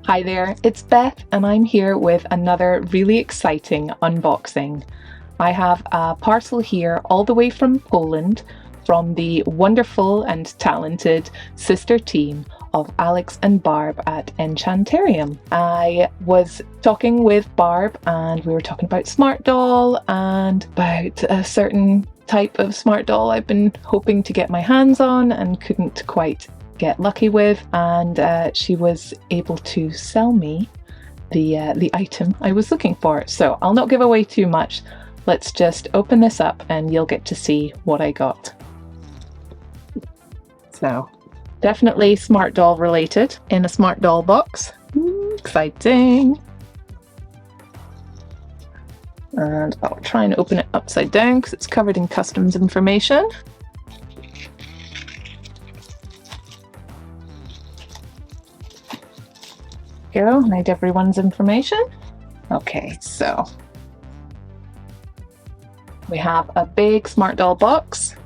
Hi there, it's Beth and I'm here with another really exciting unboxing. I have a parcel here all the way from Poland from the wonderful and talented sister team of Alex and Barb at Enchantarium. I was talking with Barb and we were talking about Smart Doll and about a certain type of Smart Doll I've been hoping to get my hands on and couldn't quite get lucky with, and she was able to sell me the item I was looking for. So I'll not give away too much. Let's just open this up and you'll get to see what I got. So definitely Smart Doll related in a Smart Doll box. Exciting. And I'll try and open it upside down because it's covered in customs information. Go, need everyone's information. Okay, so we have a big Smart Doll box.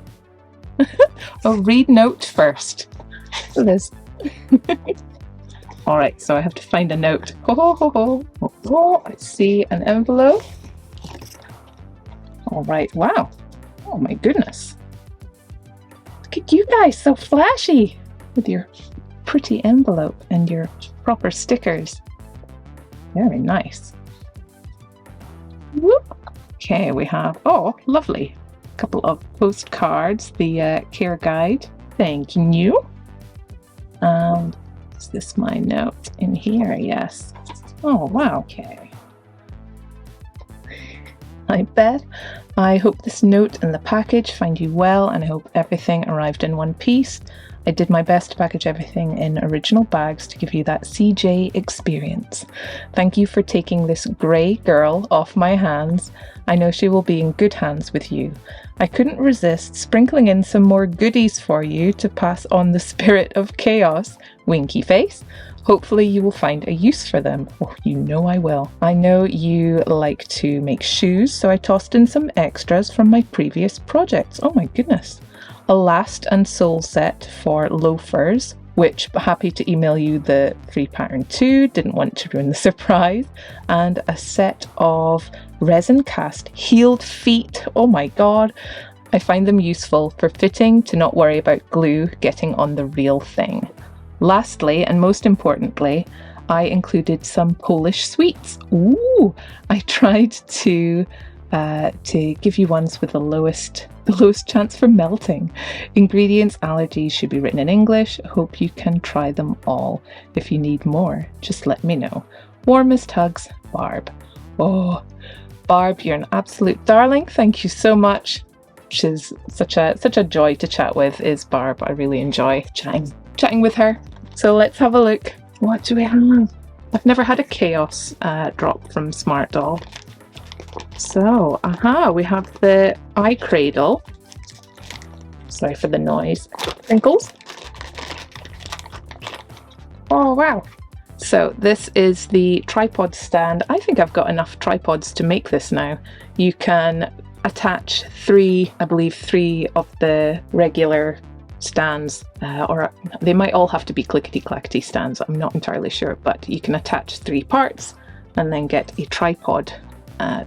Oh, read note first. It is. All right, so I have to find a note. Oh, I see an envelope. All right, wow. Oh my goodness. Look at you guys, so flashy with your pretty envelope and your proper stickers. Very nice. Whoop. Okay, we have, oh, lovely. A couple of postcards, the care guide. Thank you. Is this my note in here? Yes. Oh, wow. Okay. Hi, Beth. I hope this note and the package find you well, and I hope everything arrived in one piece. I did my best to package everything in original bags to give you that CJ experience. Thank you for taking this grey girl off my hands. I know she will be in good hands with you. I couldn't resist sprinkling in some more goodies for you to pass on the spirit of chaos. Winky face. Hopefully you will find a use for them. Oh, you know I will. I know you like to make shoes, so I tossed in some extras from my previous projects. Oh my goodness. A last and sole set for loafers, which happy to email you the free pattern too, didn't want to ruin the surprise, and a set of resin cast heeled feet. Oh my god, I find them useful for fitting to not worry about glue getting on the real thing. Lastly, and most importantly, I included some Polish sweets. Ooh, I tried to give you ones with the lowest chance for melting. Ingredients, allergies should be written in English. Hope you can try them all. If you need more, just let me know. Warmest hugs, Barb. Oh, Barb, you're an absolute darling. Thank you so much. She's such a joy to chat with, is Barb. I really enjoy chatting with her. So let's have a look. What do we have? I've never had a chaos drop from Smart Doll. So, we have the eye cradle. Sorry for the noise. Crinkles. Oh, wow. So this is the tripod stand. I think I've got enough tripods to make this now. You can attach three of the regular stands, or they might all have to be clickety-clackety stands. I'm not entirely sure, but you can attach 3 parts and then get a tripod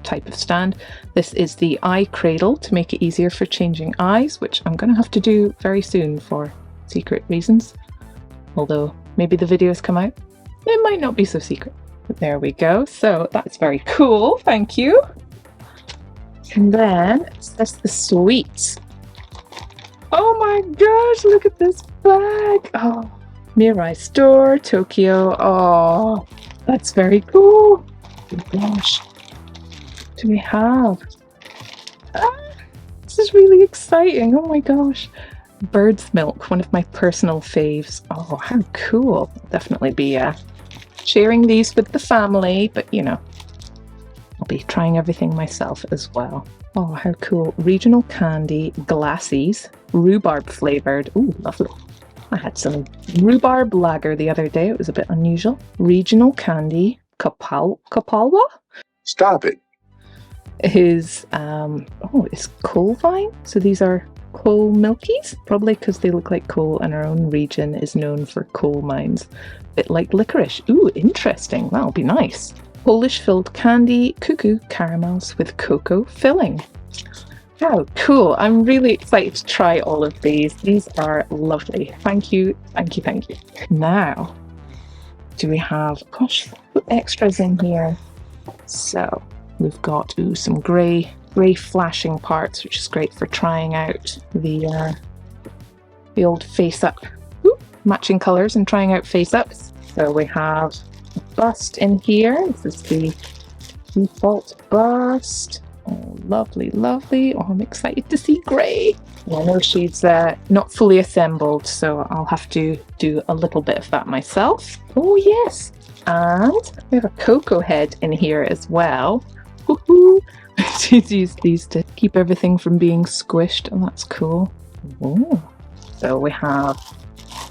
type of stand. This is the eye cradle to make it easier for changing eyes, which I'm going to have to do very soon for secret reasons. Although maybe the videos come out, it might not be so secret. But there we go. So that's very cool. Thank you. And then that's the sweets. Oh my gosh, look at this bag. Oh, Mirai Store, Tokyo. Oh, that's very cool. Oh gosh. What do we have? This is really exciting. Oh my gosh. Bird's milk, one of my personal faves. Oh, how cool. I'll definitely be sharing these with the family, but you know, I'll be trying everything myself as well. Oh, how cool. Regional candy glassies, rhubarb flavored. Ooh, lovely. I had some rhubarb lager the other day. It was a bit unusual. Regional candy kapalwa? Stop it. Is it's coal vine. So these are coal milkies, probably because they look like coal and our own region is known for coal mines. A bit like licorice. Ooh, interesting. That'll be nice. Polish filled candy, cuckoo caramels with cocoa filling. Oh, cool. I'm really excited to try all of these. These are lovely. Thank you, thank you, thank you. Now, do we have, gosh, extras in here? So, we've got, some grey flashing parts, which is great for trying out the old face-up. Matching colours and trying out face-ups. So we have a bust in here. This is the default bust. Oh, lovely, lovely. Oh, I'm excited to see grey. Well, I know she's not fully assembled, so I'll have to do a little bit of that myself. Oh, yes. And we have a cocoa head in here as well. Woohoo! She's used these to keep everything from being squished, and that's cool. Oh. So we have,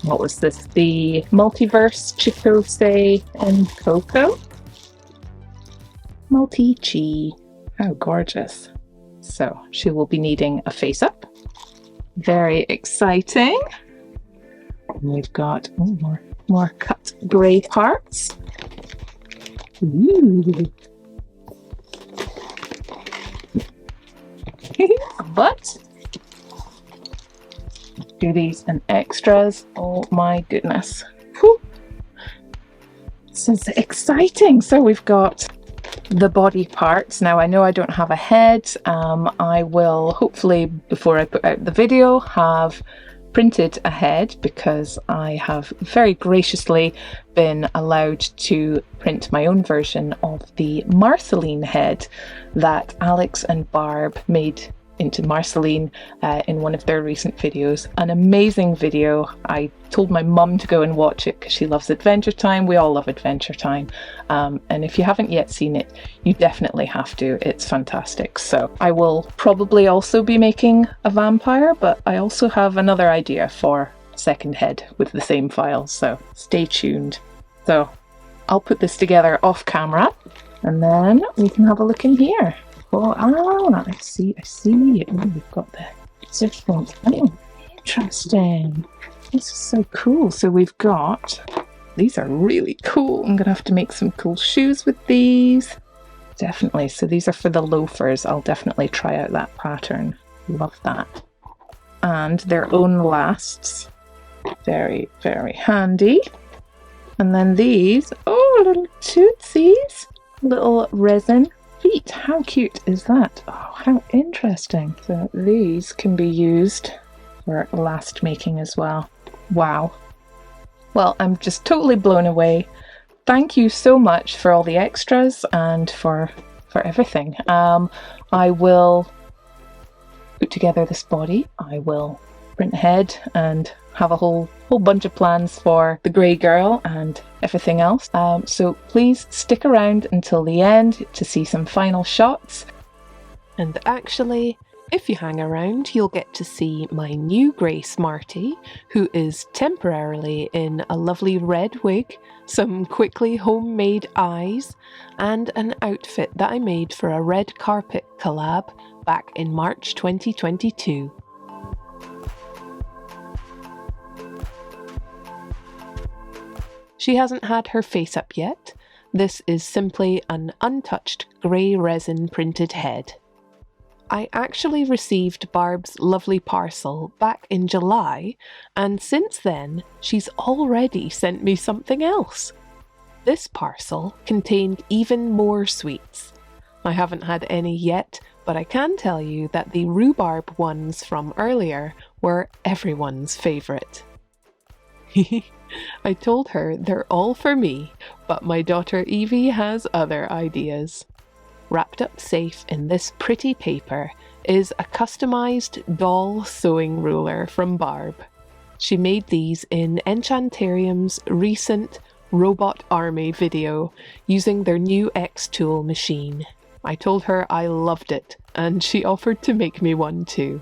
what was this? The Multiverse Chitose and Cocoa. Multi-Chi. How gorgeous. So she will be needing a face-up. Very exciting. And we've got more cut grey parts. Ooh. A butt. Goodies and extras. Oh my goodness. Whew. This is exciting. So we've got the body parts. Now I know I don't have a head. I will hopefully, before I put out the video, have printed a head because I have very graciously been allowed to print my own version of the Marceline head that Alex and Barb made into Marceline in one of their recent videos. An amazing video. I told my mum to go and watch it because she loves Adventure Time. We all love Adventure Time. And if you haven't yet seen it, you definitely have to. It's fantastic. So I will probably also be making a vampire, but I also have another idea for a second head with the same file. So stay tuned. So I'll put this together off camera and then we can have a look in here. Oh, I see. Oh, we've got the different. Oh, interesting. This is so cool. So we've got, these are really cool. I'm going to have to make some cool shoes with these. Definitely. So these are for the loafers. I'll definitely try out that pattern. Love that. And their own lasts. Very, very handy. And then these, little tootsies. Little resin feet. How cute is that? Oh, how interesting. So these can be used for last making as well. Wow. Well, I'm just totally blown away. Thank you so much for all the extras and for everything. I will put together this body. I will print head and have a whole bunch of plans for the grey girl and everything else. So please stick around until the end to see some final shots. And actually, if you hang around, you'll get to see my new grey Smarty, who is temporarily in a lovely red wig, some quickly homemade eyes, and an outfit that I made for a red carpet collab back in March 2022. She hasn't had her face up yet. This is simply an untouched grey resin printed head. I actually received Barb's lovely parcel back in July, and since then she's already sent me something else. This parcel contained even more sweets. I haven't had any yet, but I can tell you that the rhubarb ones from earlier were everyone's favourite. I told her they're all for me, but my daughter Evie has other ideas. Wrapped up safe in this pretty paper is a customised doll sewing ruler from Barb. She made these in Enchantarium's recent Robot Army video using their new X-Tool machine. I told her I loved it, and she offered to make me one too.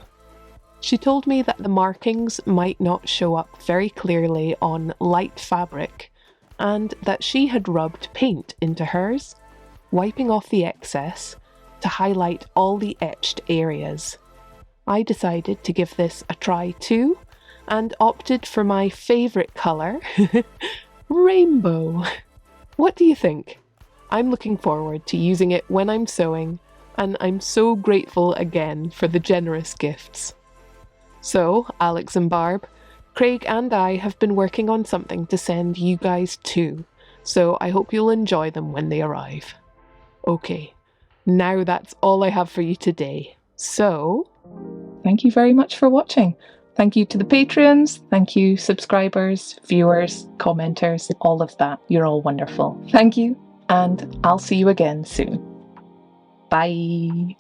She told me that the markings might not show up very clearly on light fabric, and that she had rubbed paint into hers, wiping off the excess to highlight all the etched areas. I decided to give this a try too, and opted for my favourite colour, rainbow. What do you think? I'm looking forward to using it when I'm sewing, and I'm so grateful again for the generous gifts. So, Alex and Barb, Craig and I have been working on something to send you guys too, so I hope you'll enjoy them when they arrive. Okay, now that's all I have for you today. So, thank you very much for watching. Thank you to the Patreons, thank you subscribers, viewers, commenters, all of that. You're all wonderful. Thank you, and I'll see you again soon. Bye.